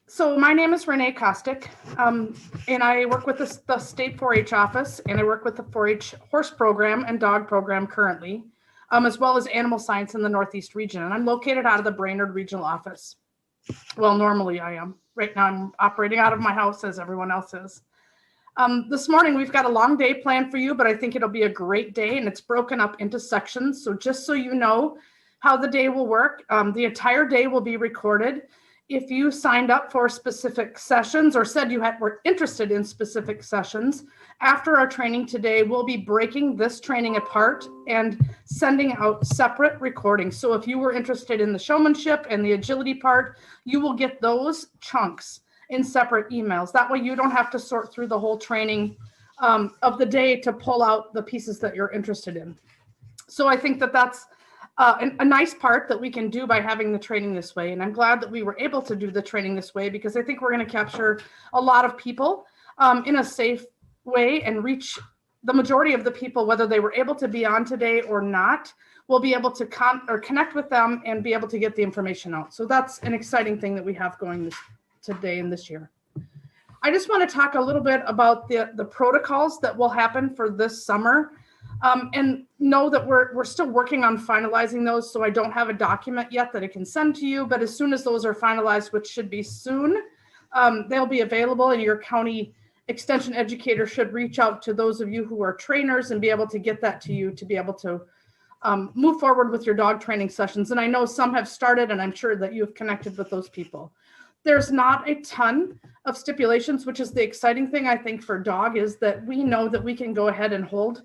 So my name is Renee Kostick, and I work with the state 4-H office, and I work with the 4-H horse program and dog program currently, as well as animal science in the Northeast region. And I'm located out of the Brainerd Regional Office. Well, normally I am. Right now I'm operating out of my house as everyone else is. This morning we've got a long day planned for you, but I think it'll be a great day, and it's broken up into sections. So just so you know how the day will work, the entire day will be recorded. If you signed up for specific sessions or said you were interested in specific sessions, after our training today, we'll be breaking this training apart and sending out separate recordings. So if you were interested in the showmanship and the agility part, you will get those chunks in separate emails. That way you don't have to sort through the whole training of the day to pull out the pieces that you're interested in. So I think that that's a nice part that we can do by having the training this way. And I'm glad that we were able to do the training this way, because I think we're going to capture a lot of people in a safe way and reach the majority of the people, whether they were able to be on today or not. We'll be able to connect with them and be able to get the information out. So that's an exciting thing that we have going today and this year. I just want to talk a little bit about the protocols that will happen for this summer. And know that we're still working on finalizing those, so I don't have a document yet that I can send to you, but as soon as those are finalized, which should be soon, they'll be available, and your county extension educator should reach out to those of you who are trainers and be able to get that to you to be able to move forward with your dog training sessions. And I know some have started, and I'm sure that you have connected with those people. There's not a ton of stipulations, which is the exciting thing, I think, for dog, is that we know that we can go ahead and hold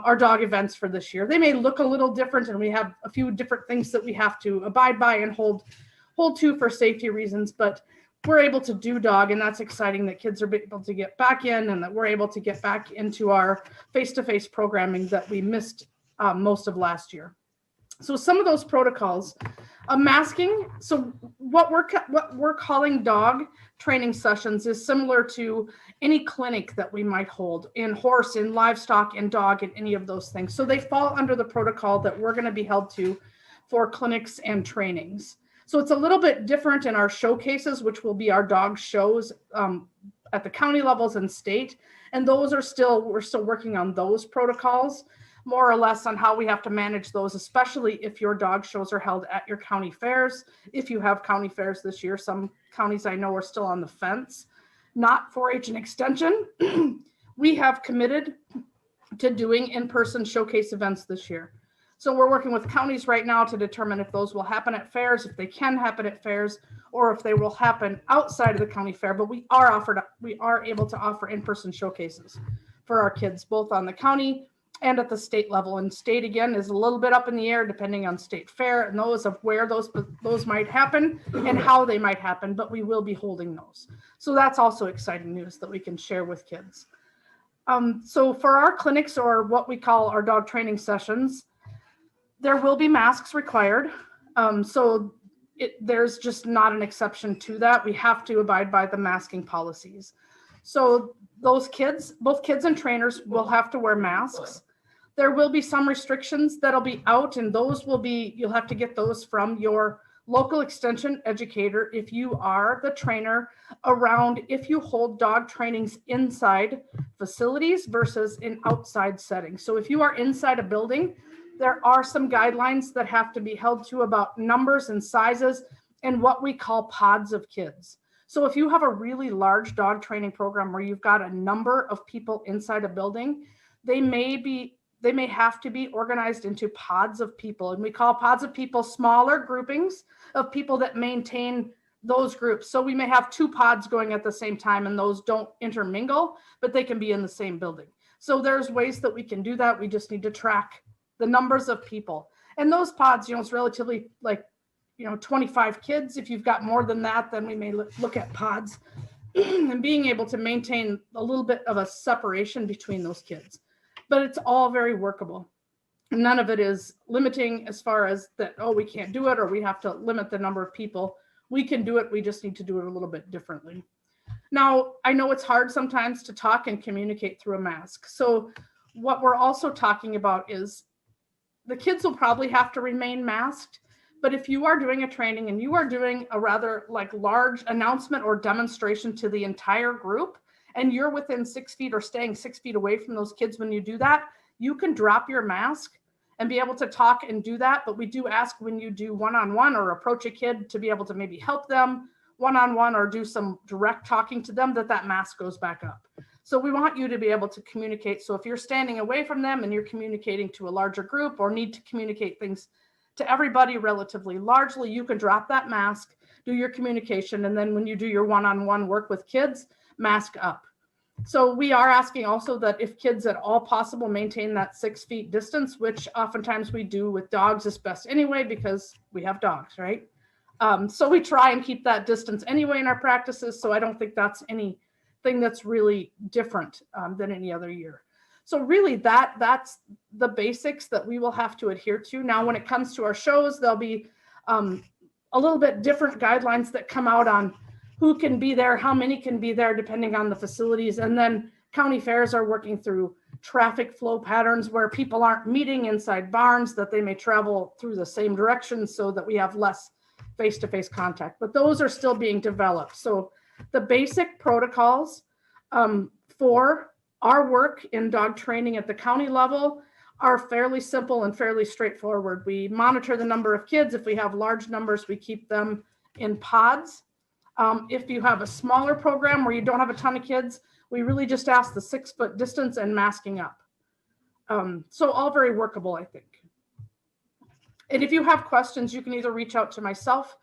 our dog events for this year. They may look a little different, and we have a few different things that we have to abide by and hold to for safety reasons, but we're able to do dog, and that's exciting that kids are able to get back in and that we're able to get back into our face-to-face programming that we missed most of last year. So some of those protocols, masking. So what we're calling dog training sessions is similar to any clinic that we might hold in horse, in livestock, in dog, and any of those things. So they fall under the protocol that we're going to be held to for clinics and trainings. So it's a little bit different in our showcases, which will be our dog shows at the county levels and state. And those are we're still working on those protocols, more or less, on how we have to manage those, especially if your dog shows are held at your county fairs. If you have county fairs this year, some counties I know are still on the fence. Not 4-H and extension. We have committed to doing in-person showcase events this year. So we're working with counties right now to determine if those will happen at fairs, if they can happen at fairs, or if they will happen outside of the county fair. But we are able to offer in-person showcases for our kids, both on the county and at the state level. And state, again, is a little bit up in the air depending on state fair and those of where those might happen and how they might happen, but we will be holding those. So that's also exciting news that we can share with kids. So for our clinics, or what we call our dog training sessions, there will be masks required. There's just not an exception to that. We have to abide by the masking policies. So those kids, both kids and trainers, will have to wear masks. There will be some restrictions that'll be out, and those will be, you'll have to get those from your local extension educator if you are the trainer around, if you hold dog trainings inside facilities versus in outside settings. So if you are inside a building, there are some guidelines that have to be held to about numbers and sizes and what we call pods of kids. So if you have a really large dog training program where you've got a number of people inside a building, they may have to be organized into pods of people. And we call pods of people smaller groupings of people that maintain those groups. So we may have 2 pods going at the same time, and those don't intermingle, but they can be in the same building. So there's ways that we can do that. We just need to track the numbers of people. And those pods, it's relatively 25 kids. If you've got more than that, then we may look at pods and being able to maintain a little bit of a separation between those kids. But it's all very workable. None of it is limiting as far as that, oh, we can't do it, or we have to limit the number of people. We can do it. We just need to do it a little bit differently. Now, I know it's hard sometimes to talk and communicate through a mask. So what we're also talking about is the kids will probably have to remain masked, But if you are doing a training and you are doing a rather like large announcement or demonstration to the entire group, and you're within 6 feet or staying 6 feet away from those kids when you do that, you can drop your mask and be able to talk and do that. But we do ask when you do one-on-one or approach a kid to be able to maybe help them one-on-one or do some direct talking to them, that mask goes back up. So we want you to be able to communicate. So if you're standing away from them and you're communicating to a larger group or need to communicate things to everybody relatively largely, you can drop that mask, do your communication, and then when you do your one-on-one work with kids, mask up. So we are asking also that if kids at all possible maintain that 6 feet distance, which oftentimes we do with dogs is best anyway, because we have dogs, right? So we try and keep that distance anyway in our practices. So I don't think that's anything that's really different than any other year. So really that's the basics that we will have to adhere to. Now, when it comes to our shows, there'll be a little bit different guidelines that come out on who can be there, how many can be there, depending on the facilities. And then county fairs are working through traffic flow patterns where people aren't meeting inside barns, that they may travel through the same direction so that we have less face-to-face contact. But those are still being developed. So the basic protocols for our work in dog training at the county level are fairly simple and fairly straightforward. We monitor the number of kids. If we have large numbers, we keep them in pods. If you have a smaller program where you don't have a ton of kids, we really just ask the 6 foot distance and masking up. So all very workable, I think. And if you have questions, you can either reach out to myself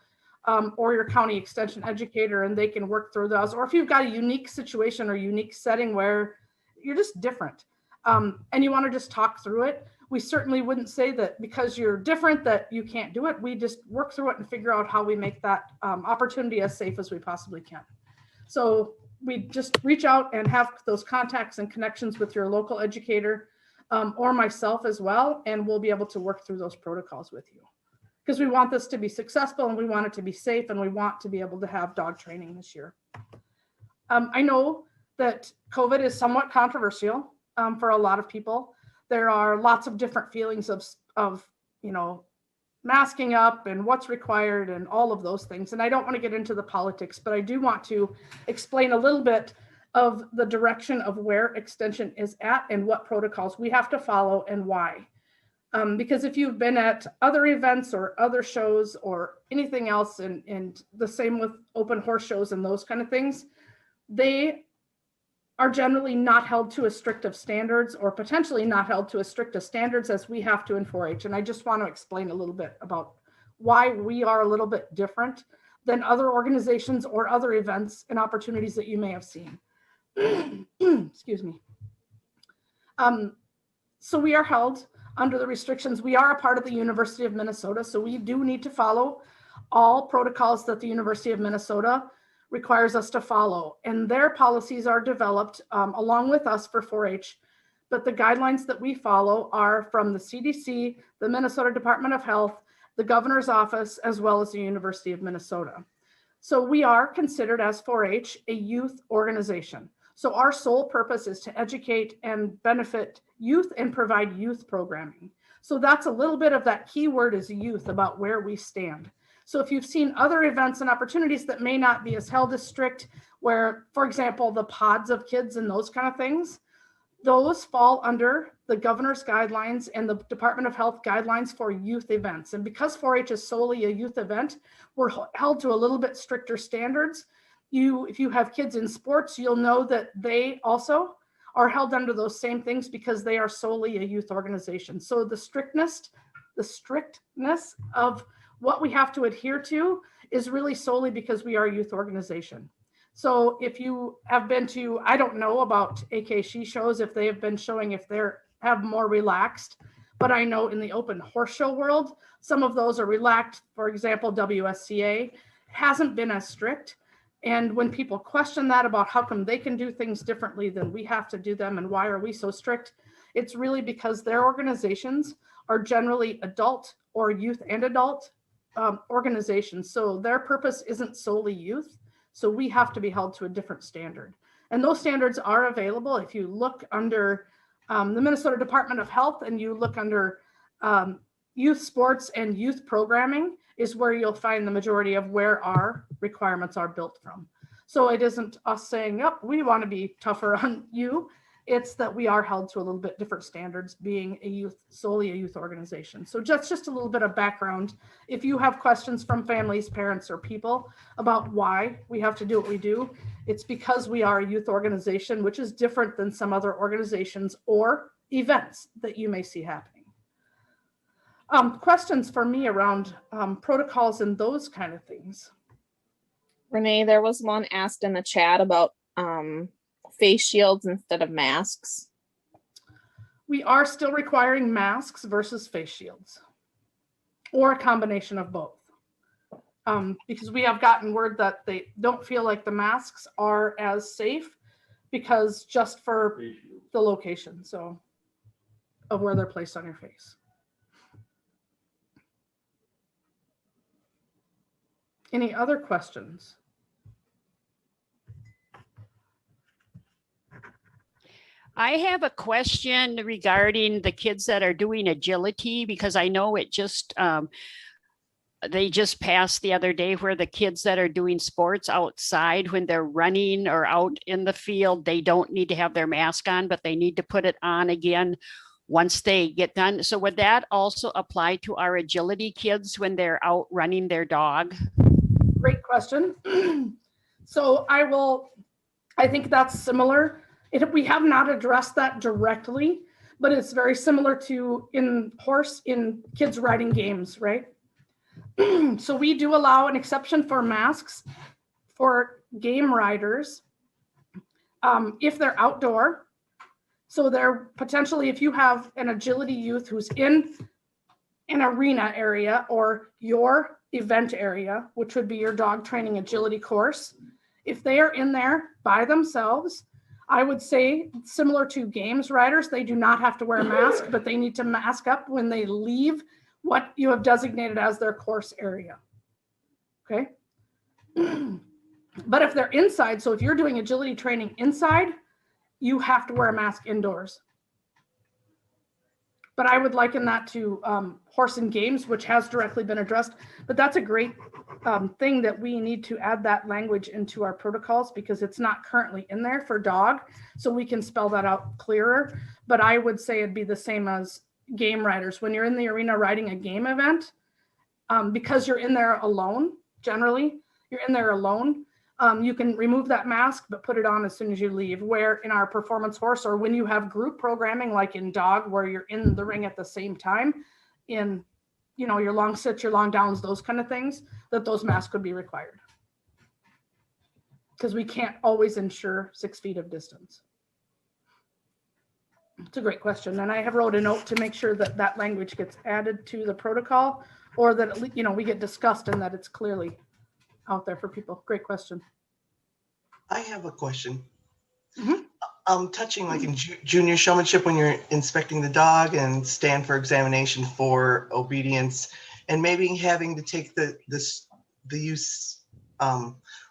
or your county extension educator, and they can work through those. Or if you've got a unique situation or unique setting where you're just different and you want to just talk through it, we certainly wouldn't say that because you're different that you can't do it. We just work through it and figure out how we make that opportunity as safe as we possibly can. So we just reach out and have those contacts and connections with your local educator or myself as well, and we'll be able to work through those protocols with you. Because we want this to be successful and we want it to be safe, and we want to be able to have dog training this year. I know that COVID is somewhat controversial for a lot of people. There are lots of different feelings of masking up and what's required and all of those things. And I don't want to get into the politics, but I do want to explain a little bit of the direction of where extension is at and what protocols we have to follow and why. Because if you've been at other events or other shows or anything else, and the same with open horse shows and those kind of things, they are generally not held to as strict of standards, or potentially not held to as strict of standards as we have to in 4-H. And I just want to explain a little bit about why we are a little bit different than other organizations or other events and opportunities that you may have seen. Excuse me. So we are held under the restrictions. We are a part of the University of Minnesota, so we do need to follow all protocols that the University of Minnesota requires us to follow. And their policies are developed along with us for 4-H. But the guidelines that we follow are from the CDC, the Minnesota Department of Health, the governor's office, as well as the University of Minnesota. So we are considered as 4-H a youth organization. So our sole purpose is to educate and benefit youth and provide youth programming. So that's a little bit of that keyword is youth, about where we stand. So if you've seen other events and opportunities that may not be as held as strict, where, for example, the pods of kids and those kind of things, those fall under the governor's guidelines and the Department of Health guidelines for youth events. And because 4-H is solely a youth event, we're held to a little bit stricter standards. If you have kids in sports, you'll know that they also are held under those same things because they are solely a youth organization. So the strictness of what we have to adhere to is really solely because we are a youth organization. So if you have been to, I don't know about AKC shows, if they have been showing, if they're have more relaxed, but I know in the open horse show world, some of those are relaxed. For example, WSCA hasn't been as strict. And when people question that about how come they can do things differently than we have to do them and why are we so strict, it's really because their organizations are generally adult or youth and adult organizations. So their purpose isn't solely youth. So we have to be held to a different standard. And those standards are available. If you look under the Minnesota Department of Health and you look under youth sports and youth programming is where you'll find the majority of where our requirements are built from. So it isn't us saying, yep, we want to be tougher on you. It's that we are held to a little bit different standards being solely a youth organization. So just a little bit of background. If you have questions from families, parents, or people about why we have to do what we do, it's because we are a youth organization, which is different than some other organizations or events that you may see happening. Questions for me around protocols and those kind of things. Renee, there was one asked in the chat about face shields instead of masks. We are still requiring masks versus face shields, or a combination of both. Because we have gotten word that they don't feel like the masks are as safe because just for the location, so of where they're placed on your face. Any other questions? I have a question regarding the kids that are doing agility, because I know it just, they just passed the other day where the kids that are doing sports outside, when they're running or out in the field, they don't need to have their mask on, but they need to put it on again once they get done. So would that also apply to our agility kids when they're out running their dog? Great question. So I think that's similar. We have not addressed that directly, but it's very similar to in kids riding games, right? So we do allow an exception for masks for game riders if they're outdoor. So they're potentially, if you have an agility youth who's in an arena area or your event area, which would be your dog training agility course, if they are in there by themselves, I would say similar to games riders, they do not have to wear a mask, but they need to mask up when they leave what you have designated as their course area. Okay. But if they're inside, so if you're doing agility training inside, you have to wear a mask indoors. But I would liken that to horse and games, which has directly been addressed. But that's a great thing that we need to add that language into our protocols because it's not currently in there for dog. So we can spell that out clearer. But I would say it'd be the same as game riders. When you're in the arena riding a game event, because you're in there alone, generally, you're in there alone, you can remove that mask, but put it on as soon as you leave. Where in our performance horse or when you have group programming, like in dog, where you're in the ring at the same time, in your long sits, your long downs, those kind of things, that those masks would be required. Because we can't always ensure 6 feet of distance. It's a great question. And I have wrote a note to make sure that that language gets added to the protocol or that, we get discussed and that it's clearly out there for people. Great question. I have a question. Touching like in junior showmanship when you're inspecting the dog and stand for examination for obedience and maybe having to take the use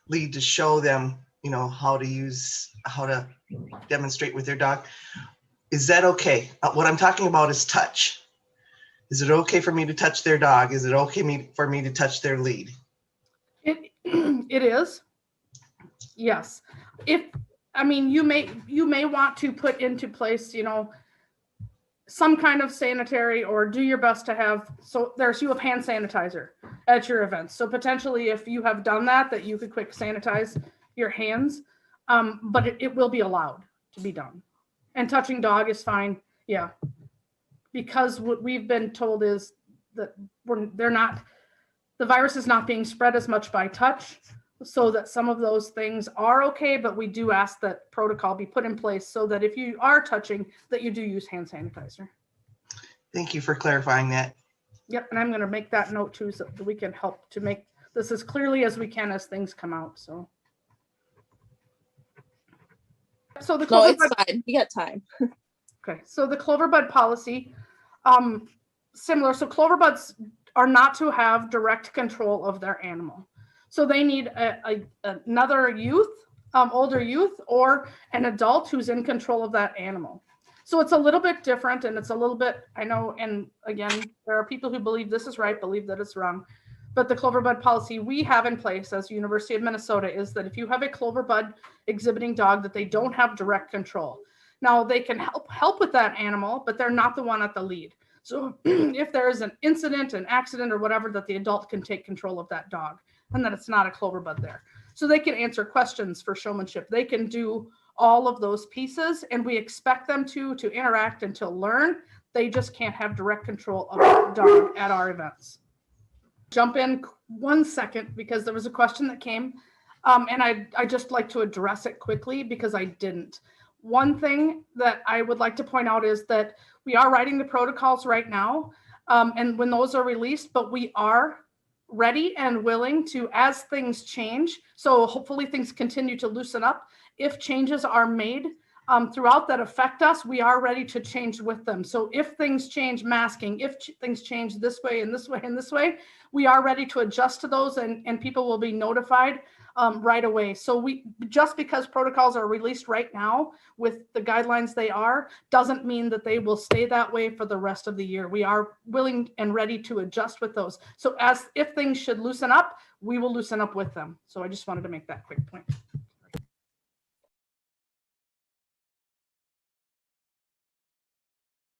lead to show them, how to demonstrate with their dog. Is that okay? What I'm talking about is touch. Is it okay for me to touch their dog? Is it okay for me to touch their lead? It is. Yes. You may want to put into place, some kind of sanitary or do your best to have, you have hand sanitizer at your events. So potentially if you have done that you could quick sanitize your hands, but it will be allowed to be done. And touching dog is fine. Yeah. Because what we've been told is that the virus is not being spread as much by touch, so that some of those things are okay, but we do ask that protocol be put in place so that if you are touching, that you do use hand sanitizer. Thank you for clarifying that. Yep, and I'm going to make that note too so that we can help to make this as clearly as we can as things come out. So the No, it's fine. We got time. Okay, so the Cloverbud policy, similar. So Cloverbuds are not to have direct control of their animal. So they need another youth, older youth, or an adult who's in control of that animal. So it's a little bit different, and it's a little bit, I know, and again, there are people who believe this is right, believe that it's wrong. But the Cloverbud policy we have in place as University of Minnesota is that if you have a Cloverbud exhibiting dog, that they don't have direct control. Now they can help with that animal, but they're not the one at the lead. So if there is an incident, an accident or whatever, that the adult can take control of that dog and that it's not a Cloverbud there. So they can answer questions for showmanship. They can do all of those pieces, and we expect them to interact and to learn. They just can't have direct control of the dog at our events. Jump in 1 second because there was a question that came, and I just like to address it quickly because I didn't. One thing that I would like to point out is that we are writing the protocols right now, and when those are released, but we are ready and willing to, as things change, so hopefully things continue to loosen up. If changes are made throughout that affect us, we are ready to change with them. So if things change masking, if things change this way and this way and this way, we are ready to adjust to those, and people will be notified right away. So we, just because protocols are released right now with the guidelines they are, doesn't mean that they will stay that way for the rest of the year. We are willing and ready to adjust with those. So if things should loosen up, we will loosen up with them. So I just wanted to make that quick point.